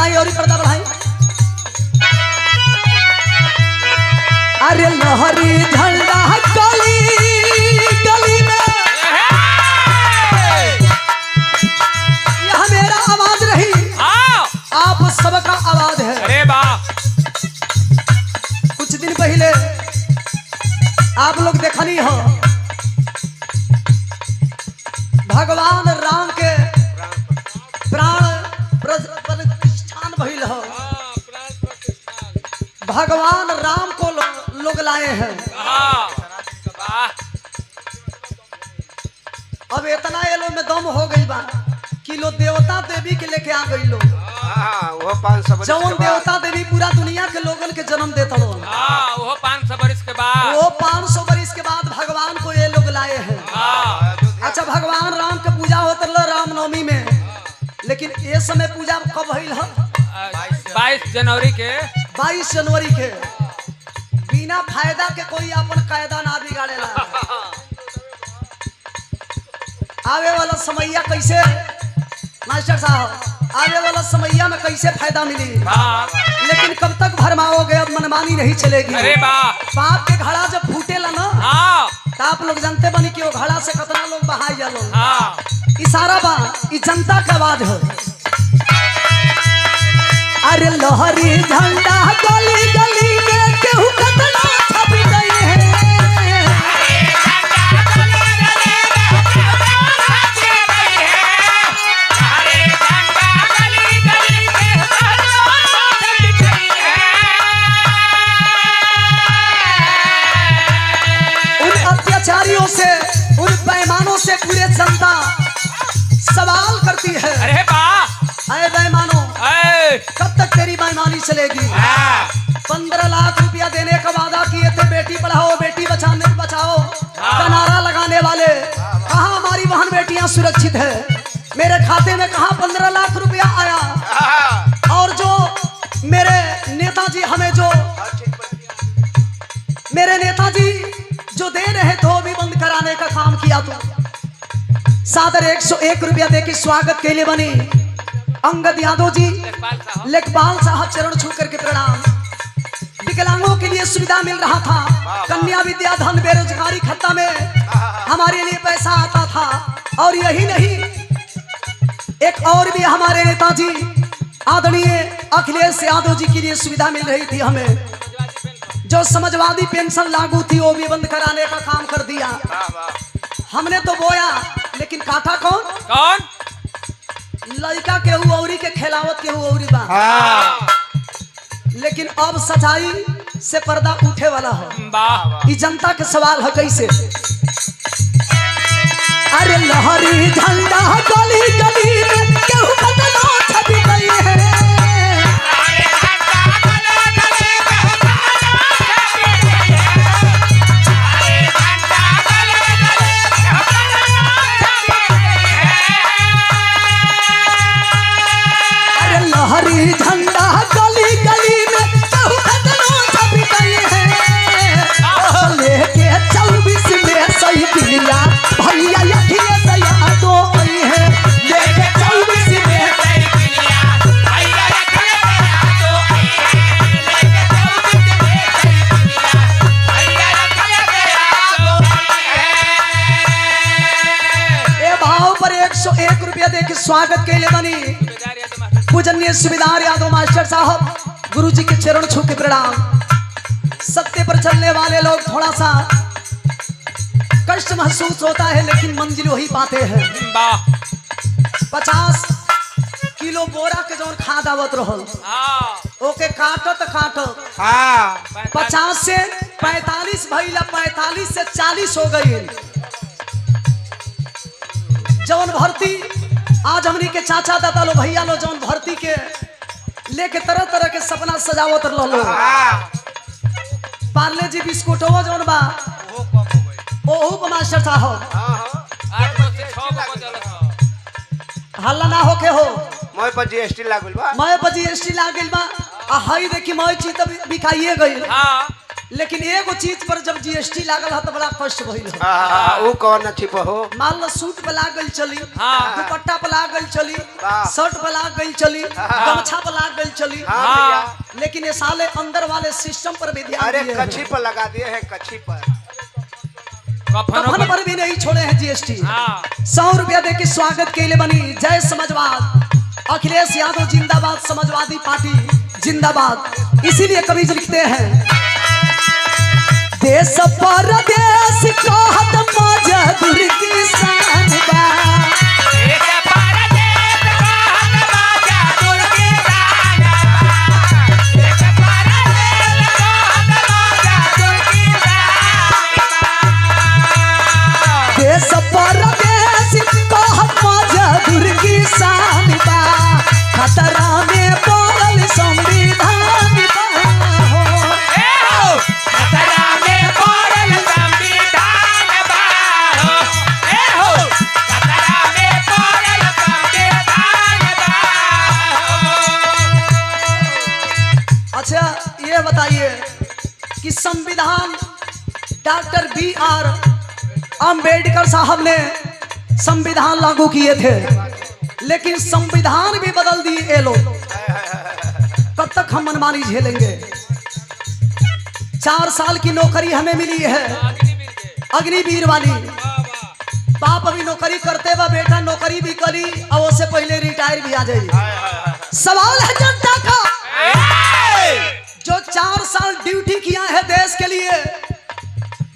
बढ़ाई और पर्दा बढ़ाई। अरे लहरी झंडा गली गली में, यह मेरा आवाज रही, आप सबका आवाज है। अरे वाह, कुछ दिन पहले आप लोग देखनी हो भगवान राम के प्राण प्रतिष्ठान भइल हो। भगवान राम को लोग लाए हैं। अब इतना ये लोग में दम हो गई बा कि लोग देवता देवी के लेके आ गई लोग। वो 500 जौन देवता देवी पूरा दुनिया के लोगन के जन्म देता लोग, वो 500 वर्ष के बाद, वो 500 वर्ष के बाद भगवान को ये लोग लाए हैं। अच्छा, भगवान राम के पूजा होता रामनवमी में, लेकिन ये समय पूजा कब भइल है? 22 जनवरी के। 22 जनवरी के। बिना फायदा के कोई अपन कायदा ना बिगाड़ेला। आवे वाला समैया कैसे मास्टर साहब, आवे वाला समैया में कैसे फायदा मिली, लेकिन कब तक भरमाओगे, अब मनमानी नहीं चलेगी। अरे वाह, पाप के घड़ा जब फूटेला ना, तो आप लोग जानते बनी कि वो घड़ा से कितना लोग बहाई जालो। इशारा बा, ई जनता का आवाज है। अरे लहरी झंडा गली गली में केहू कितना छप गई है। उन अत्याचारियों से, उन बेईमानों से पूरे जनता सवाल करती है। अरे वाह, अरे बेईमानो, कब तक तेरी बेईमानी चलेगी? 15 लाख रुपया देने का वादा किए थे, बेटी पढ़ाओ बेटी बचाओ का नारा लगाने वाले, कहाँ हमारी बहन बेटियां सुरक्षित है? मेरे खाते में कहाँ 15 लाख रुपया आया? और जो मेरे नेताजी हमें जो मेरे नेताजी जो दे रहे थे वो भी बंद कराने का काम किया। तो सादर 101 रुपया दे के स्वागत के लिए बनी अंगद यादव जी, लेखपाल साहब चरण छू करके प्रणाम। विकलांगों के लिए सुविधा मिल रहा था, कन्या विद्या धन बेरोजगारी खत्ता में हमारे लिए पैसा आता था। और यही नहीं, एक और भी हमारे नेताजी आदरणीय अखिलेश यादव जी के लिए सुविधा मिल रही थी हमें, जो समाजवादी पेंशन लागू थी वो भी बंद कराने का काम कर दिया। हमने तो बोया, लेकिन काटा कौन? कौन? लड़का केहू औरी के खेलावत केहू औरी बा। लेकिन अब सच्चाई से पर्दा उठे वाला है। इस जनता के सवाल है कैसे? अरे लहरी झंडा गली गली में केहू कितना छप गई है। लहरी झंडा गली गली में केहू कितना छप गई है। लेके 24 में सही दिलिया भैया अखिलेश यादव आई है। लेके 24 में सही दिलिया भैया अखिलेश यादव आई है। लेके 24 में सही दिलिया भैया अखिलेश यादव आई है। ए भाव पर 101 रुपया दे के स्वागत के लिए बनी पूजनीय सुबेदार यादव मास्टर साहब, गुरुजी के चरण छू के प्रणाम। सत्य पर चलने वाले लोग थोड़ा सा कष्ट महसूस होता है, लेकिन मंजिल वही पाते हैं। 50 किलो बोरा के जौन खाद आवत रहल, ओके काटत 50 से 45 भइला, 45 से 40 हो गई। जौन भर्ती आज हमनी के चाचा दादा लो भैया लो जौन भर्ती के लेके तरह तरह के सपना सजावत रहलो। पार्ले जी बिस्कुटवा जौन बा ओहू मास्टर साहब हल्ला ना होके हो, मैं पर जीएसटी लागल बा, मैं पर जीएसटी लागल बा। आ हई देखी मैं चीज तो बिकाइए गई, लेकिन एगो चीज पर जब जीएसटी लागल है तो बड़ा कष्ट भइल है। वो कौन अच्छी हो? मान लो सूट पे लाग गई चली, हाँ। दुपट्टा पे लाग गई चली, हाँ। शर्ट पे लाग गई चली, गमछा पे लाग गई चली, हाँ भैया। लेकिन ये साले अंदर वाले सिस्टम पर भी ध्यान अरे दिए हैं। कच्छी पर लगा दिए है, कच्छी पर। कफन पर भी नहीं छोड़े हैं जीएसटी। हाँ। 100 रुपया दे के स्वागत के लिए बनी जय समाजवाद, अखिलेश यादव जिंदाबाद, समाजवादी पार्टी जिंदाबाद। इसीलिए कवि जी लिखते हैं, देश परदेश कहत मजदूर किसान बा, देश परदेश कहत मजदूर किसान बा, खतरा में पड़ल संविधान बा हो। अच्छा ये बताइए कि संविधान डॉक्टर BR अंबेडकर साहब ने संविधान लागू किए थे, लेकिन संविधान भी बदल दिए ये लोग। कब तक हम मनमानी झेलेंगे? 4 साल की नौकरी हमें मिली है अग्निवीर वाली। बाप अभी नौकरी करते बा, बेटा नौकरी भी करी और उससे पहले रिटायर भी आ जाए। सवाल है जनता का, जो 4 साल ड्यूटी किया है देश के लिए,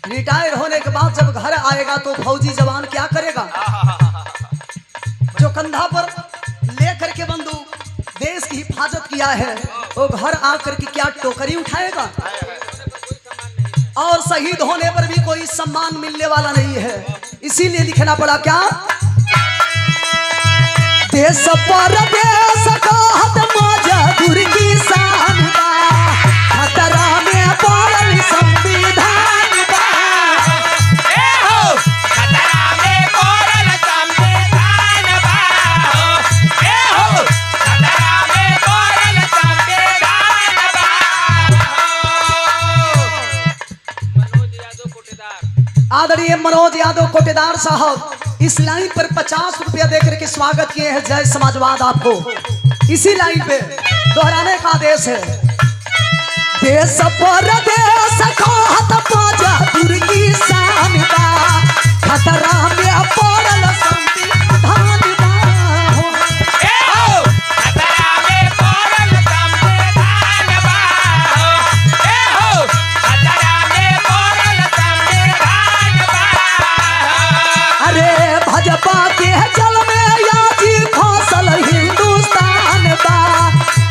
रिटायर होने के बाद जब घर आएगा तो फौजी जवान क्या करेगा? जो कंधा पर लेकर के बंदूक देश की हिफाजत किया है, वो घर आकर के क्या टोकरी उठाएगा? और शहीद होने पर भी कोई सम्मान मिलने वाला नहीं है। इसीलिए लिखना पड़ा क्या, देश परदेश कहत मजदूर किसान बा, खतरा में पड़ल संविधान बा। आदरणीय मनोज यादव कोटेदार साहब इस लाइन पर 50 रुपया देकर के स्वागत किए हैं जय समाजवाद आपको। इसी लाइन पे दोहराने का आदेश है, देश परदेश कहत मजदूर किसान बा, खतरा में पड़ल संविधान बा हो। अरे भाजपा के जल में याजी फसल हिंदुस्तान बा,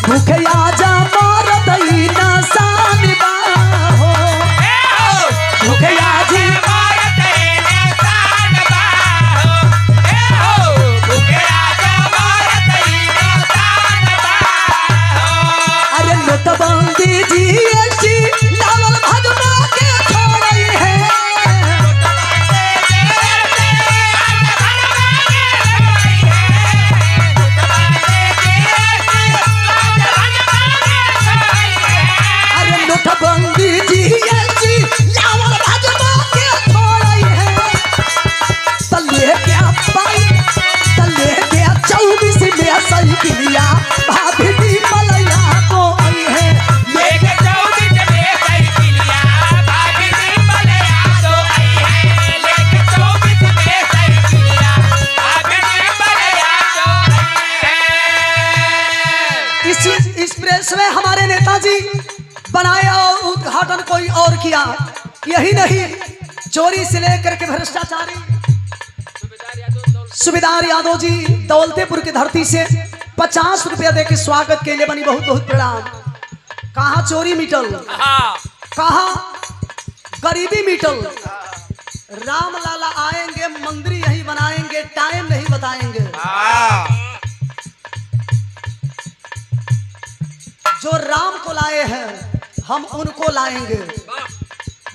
भूखिया जा मारत ई नसान बा हो। भूखिया जी अरे नोटबंदी जीएसटी लावल भाजपा के छोड़ई है। अरे नोटबंदी जीएसटी लावल भाजपा के छोड़ई है। तले के पाई तले के 24 में साइकिलिया भाभी भी मलया को आई है। इस प्रेस में हमारे नेताजी बनाया और उद्घाटन कोई और किया। यही नहीं, चोरी से लेकर के भ्रष्टाचारी सुबेदार यादव जी दौलतेपुर की धरती से 50 रुपया दे के स्वागत के लिए बनी। बहुत बहुत प्रणाम। कहाँ चोरी मिटल, कहाँ गरीबी मिटल। राम लाला आएंगे, मंदिर यही बनाएंगे, टाइम नहीं बताएंगे। जो राम को लाए हैं हम उनको लाएंगे।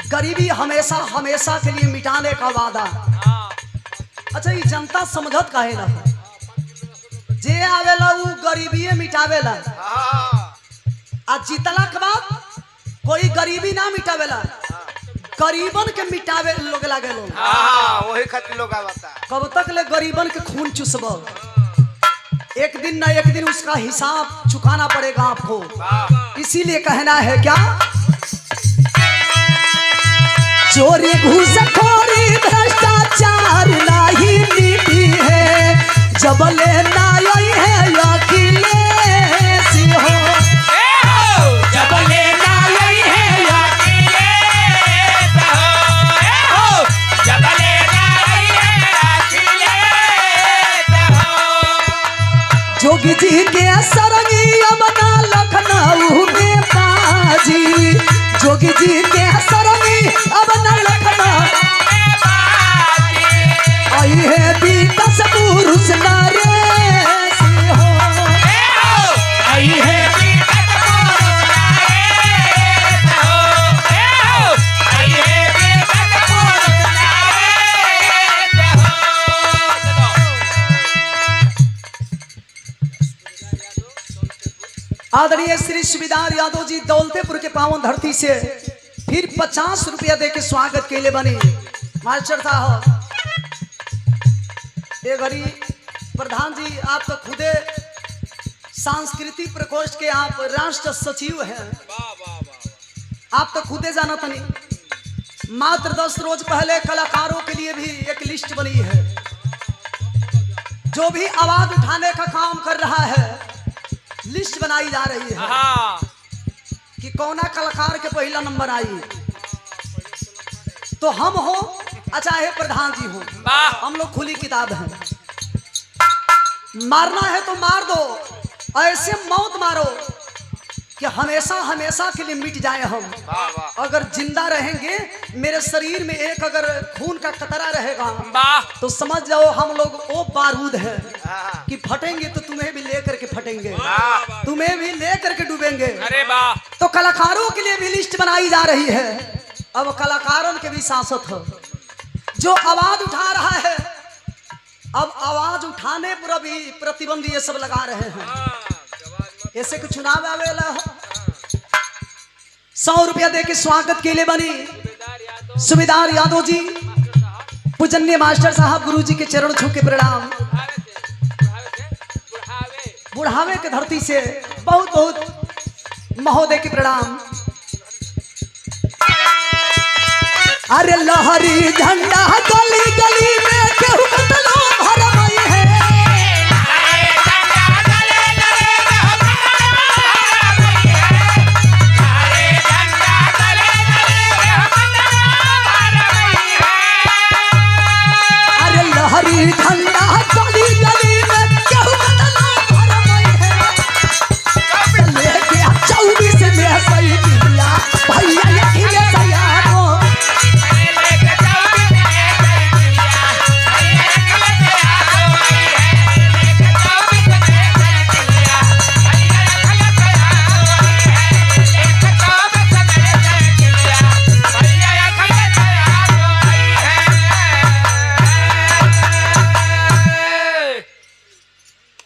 गरीबी हमेशा हमेशा के लिए मिटाने का वादा। अच्छा ये जनता समझत काहे ना, जे आवेला वो गरीबी मिटावेला, आ जीतला के बाद कोई गरीबी ना मिटावेला। गरीबन के मिटावे लोग लागे लोग। हाँ वही खातिर लोग आवता। कब तक ले गरीबन के खून चूसब? एक दिन ना एक दिन उसका हिसाब चुकाना पड़ेगा आपको। इसीलिए कहना है क्या, चोरी घूसखोरी भ्रष्टाचार नहीं मिटी है, जबले ना आई है अखिलेश हो, जबले ना आई है अखिलेश हो, जबले ना आई है अखिलेश हो। जोगी जी के सरंगी अब ना लखनऊ में बाजी, जोगी जी के सरंगी अब ना लखनऊ में बाजी, आई है विकास पुरुष नरेश हो, आई है विकास पुरुष नरेश हो, आई है विकास पुरुष नरेश हो। आदरणीय श्री सुबेदार यादव जी दौलतेपुर के पावन धरती से फिर 50 रुपया दे के स्वागत के लिए बने। मास्टर साहब ये घड़ी प्रधान जी आप तो खुदे सांस्कृतिक प्रकोष्ठ के आप राष्ट्र सचिव हैं, आप तो खुदे जाना था नहीं। मात्र 10 रोज पहले कलाकारों के लिए भी एक लिस्ट बनी है, जो भी आवाज उठाने का काम कर रहा है लिस्ट बनाई जा रही है कि कौना कलाकार के पहला नंबर आई। तो हम हो चाहे प्रधान जी हो, हम लोग खुली किताब हैं। मारना है तो मार दो, ऐसे मौत मारो कि हमेशा हमेशा के लिए मिट जाए हम। अगर जिंदा रहेंगे, मेरे शरीर में एक अगर खून का कतरा रहेगा तो समझ जाओ हम लोग वो बारूद है कि फटेंगे तो तुम्हें भी लेकर के फटेंगे, तुम्हें भी लेकर के डूबेंगे। अरे वाह। तो कलाकारों के लिए भी लिस्ट बनाई जा रही है। अब कलाकारों के भी सांसद हो जो आवाज उठा रहा है, अब आवाज उठाने पर भी प्रतिबंध ये सब लगा रहे हैं। ऐसे कि चुनाव आवेला हो, 100 रुपया दे के स्वागत के लिए बनी सुबेदार यादव जी। पूजनीय मास्टर साहब गुरु जी के चरण छू के प्रणाम। बुढ़ावे के धरती से बहुत बहुत महोदय के प्रणाम। अरे लहरी झंडा गली गली में केहू कतलो भरमई है, अरे लहरी झंडा गली गली में केहू कतलो भरमई है, लेके 24 में सही